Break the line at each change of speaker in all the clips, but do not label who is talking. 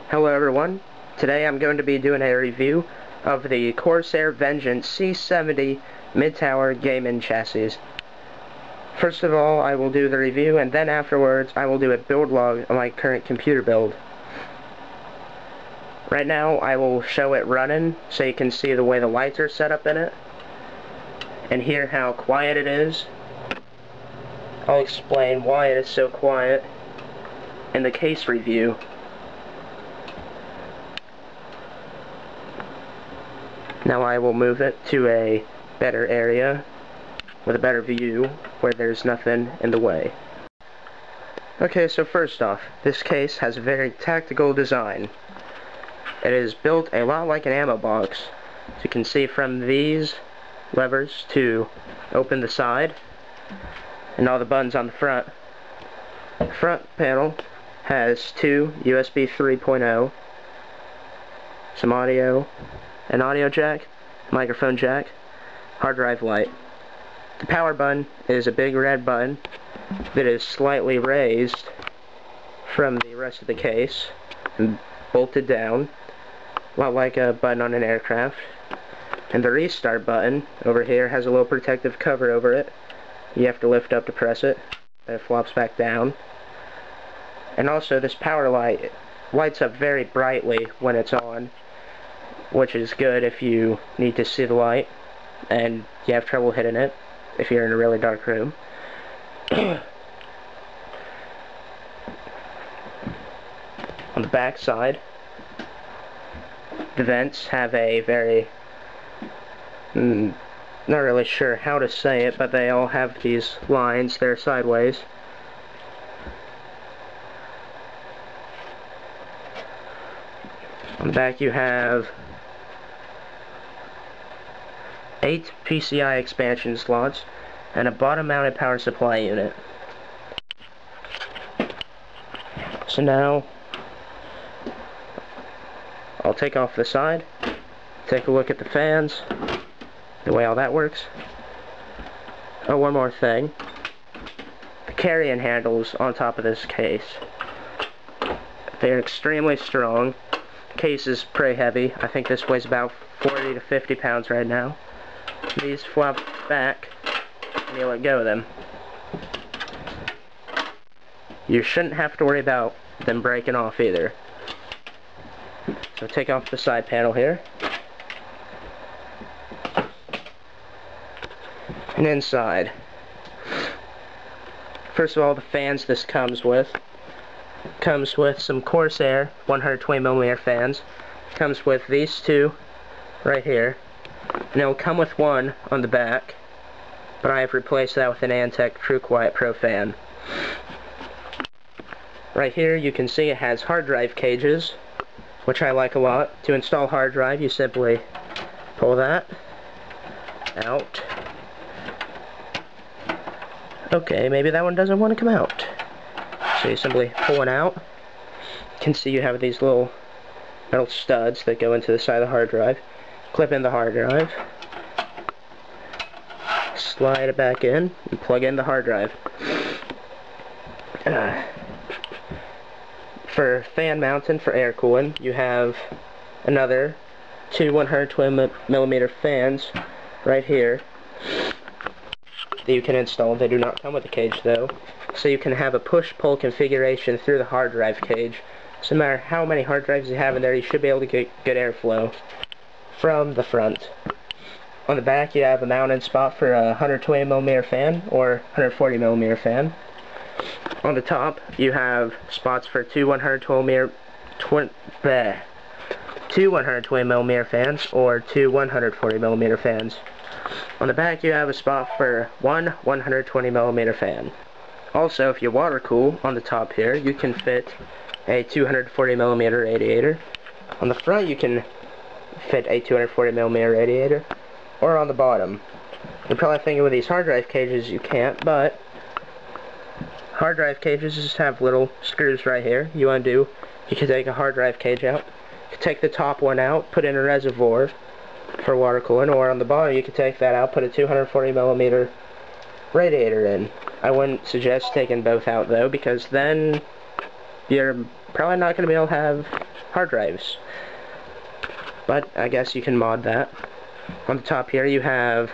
Hello everyone, today I'm going to be doing a review of the Corsair Vengeance C70 Midtower gaming chassis. First of all, I will do the review, and then afterwards I will do a build log of my current computer build. Right now I will show it running so you can see the way the lights are set up in it and hear how quiet it is. I'll explain why it is so quiet in the case review. Now I will move it to a better area with a better view where there's nothing in the way. Okay, so first off, this case has a very tactical design. It is built a lot like an ammo box. So you can see from these levers to open the side and all the buttons on the front. The front panel has two USB 3.0, some audio, an audio jack, microphone jack, hard drive light. The power button is a big red button that is slightly raised from the rest of the case and bolted down, a lot like a button on an aircraft. And the restart button over here has a little protective cover over it. You have to lift up to press it, then it flops back down. And also this power light lights up very brightly when it's on, which is good if you need to see the light and you have trouble hitting it if you're in a really dark room. On the back side, the vents have a very, not really sure how to say it, but they all have these lines. They're sideways. On the back you have 8 PCI expansion slots and a bottom-mounted power supply unit. So now I'll take off the side, take a look at the fans, the way all that works. Oh, one more thing. The carrying handles on top of this case. They're extremely strong. The case is pretty heavy. I think this weighs about 40 to 50 pounds right now. These flop back and you let go of them. You shouldn't have to worry about them breaking off either. So take off the side panel here. And inside. First of all, the fans this comes with some Corsair 120mm fans. Comes with these two right here. And it'll come with one on the back, but I have replaced that with an Antec True Quiet Pro fan. Right here you can see it has hard drive cages, which I like a lot. To install hard drive, you simply pull that out. Okay, maybe that one doesn't want to come out. So you simply pull it out. You can see you have these little metal studs that go into the side of the hard drive. Clip in the hard drive, slide it back in, and plug in the hard drive. For fan mounting for air cooling, you have another two 120mm fans right here that you can install. They do not come with a cage though, so you can have a push-pull configuration through the hard drive cage. So no matter how many hard drives you have in there, you should be able to get good airflow from the front. On the back you have a mounting spot for a 120mm fan or 140mm fan. On the top you have spots for two 120mm fans or two 140mm fans. On the back you have a spot for one 120mm fan. Also, if you water cool, on the top here you can fit a 240mm radiator. On the front you can fit a 240mm radiator, or on the bottom. You're probably thinking with these hard drive cages you can't, but hard drive cages just have little screws right here. You undo, you can take a hard drive cage out, you can take the top one out, put in a reservoir for water cooling, or on the bottom you can take that out, put a 240mm radiator in. I wouldn't suggest taking both out though, because then you're probably not going to be able to have hard drives. But I guess you can mod that. On the top here you have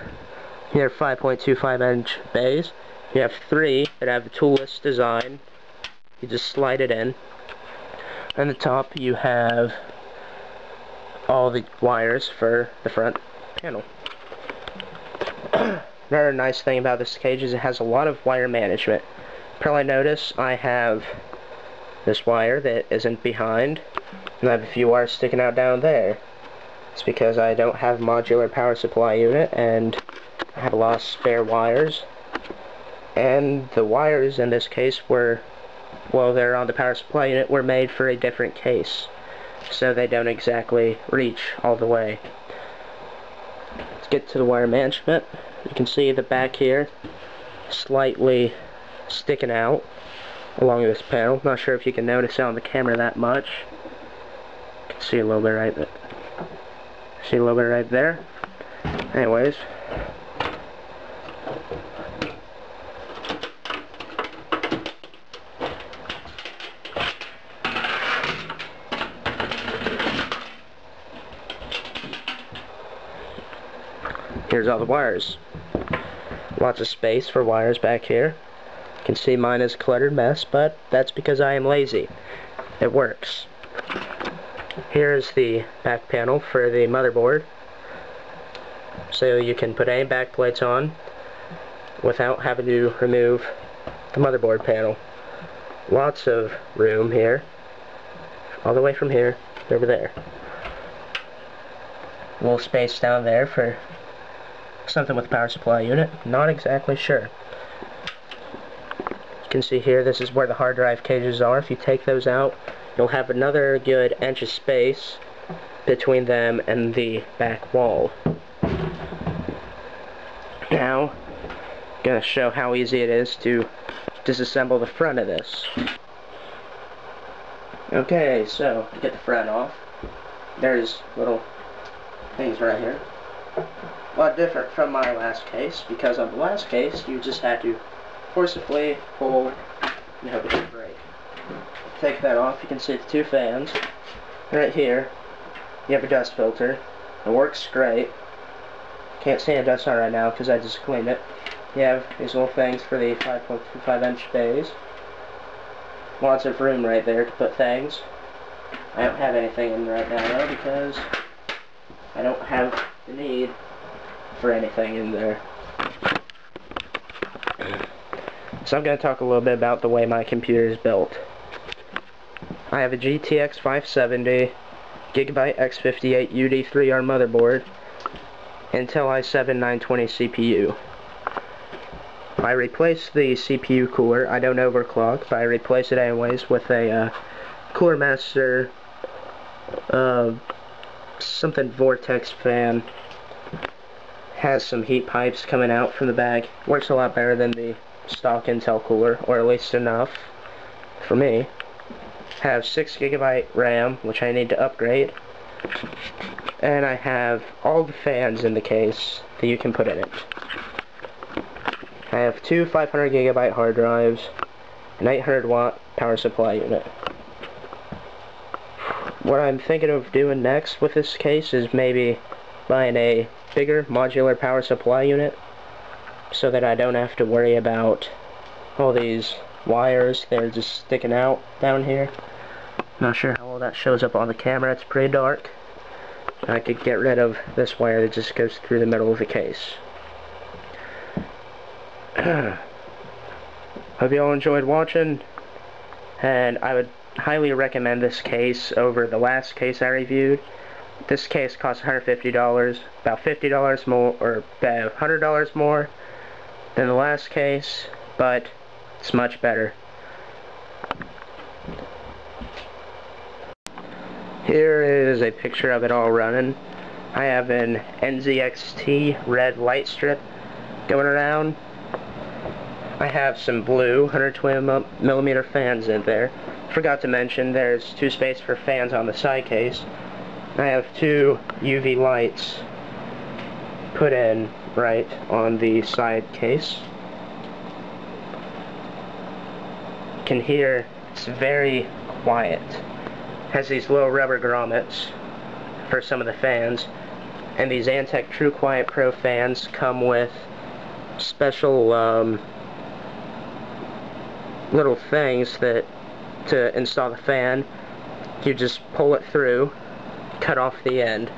5.25-inch bays. You have 3 that have a toolless design. You just slide it in. On the top you have all the wires for the front panel. Another nice thing about this cage is it has a lot of wire management. Probably notice I have this wire that isn't behind, and I have a few wires sticking out down there. It's because I don't have a modular power supply unit, and I have a lot of spare wires. And the wires in this case were, well, they're on the power supply unit, were made for a different case, so they don't exactly reach all the way. Let's get to the wire management. You can see the back here slightly sticking out along this panel. Not sure if you can notice it on the camera that much. You can see a little bit right there. See a little bit right there. Anyways. Here's all the wires. Lots of space for wires back here. You can see mine is a cluttered mess, but that's because I am lazy. It works. Here's the back panel for the motherboard. So you can put any back plates on without having to remove the motherboard panel. Lots of room here. All the way from here to over there. A little space down there for something with a power supply unit. Not exactly sure. You can see here, this is where the hard drive cages are. If you take those out, you'll have another good inch of space between them and the back wall. Now, I'm going to show how easy it is to disassemble the front of this. Okay, so to get the front off, there's little things right here. A lot different from my last case, because on the last case you just had to forcibly pull and hope it didn't break. Take that off, you can see the 2 fans. Right here, you have a dust filter. It works great. Can't see any dust on it right now because I just cleaned it. You have these little things for the 5.25-inch bays. Lots of room right there to put things. I don't have anything in right now though because I don't have the need for anything in there. So I'm going to talk a little bit about the way my computer is built. I have a GTX 570 GB X58 UD3R motherboard, Intel i7 920 CPU. I replaced the CPU cooler. I don't overclock, but I replace it anyways with a Cooler Master something vortex fan. Has some heat pipes coming out from the back. Works a lot better than the stock Intel cooler, or at least enough for me. Have 6 GB RAM, which I need to upgrade. And I have all the fans in the case that you can put in it. I have 2 500 GB hard drives, an 800 watt power supply unit. What I'm thinking of doing next with this case is maybe buying a bigger modular power supply unit so that I don't have to worry about all these wires. They're just sticking out down here. Not sure how well that shows up on the camera. It's pretty dark. I could get rid of this wire that just goes through the middle of the case. Hope you all enjoyed watching, and I would highly recommend this case over the last case I reviewed. This case cost $150, about $50 more, or about $100 more than the last case, but it's much better. Here is a picture of it all running. I have an NZXT red light strip going around. I have some blue 120mm fans in there. Forgot to mention there's 2 spaces for fans on the side case. I have 2 UV lights put in right on the side case. You can hear it's very quiet. Has these little rubber grommets for some of the fans, and these Antec True Quiet Pro fans come with special little things that to install the fan. You just pull it through, cut off the end,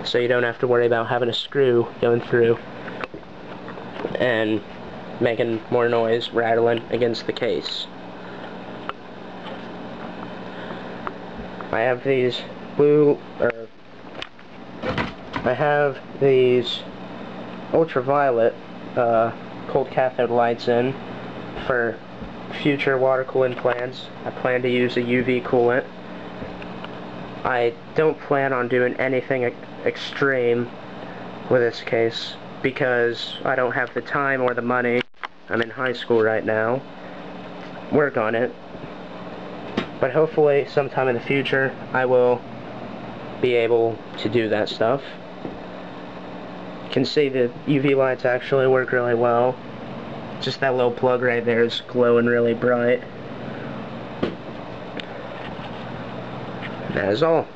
so you don't have to worry about having a screw going through and making more noise, rattling against the case. I have these ultraviolet cold cathode lights in for future water cooling plans. I plan to use a UV coolant. I don't plan on doing anything extreme with this case because I don't have the time or the money. I'm in high school right now. Work on it. But hopefully sometime in the future I will be able to do that stuff. You can see the UV lights actually work really well. Just that little plug right there is glowing really bright. That is all.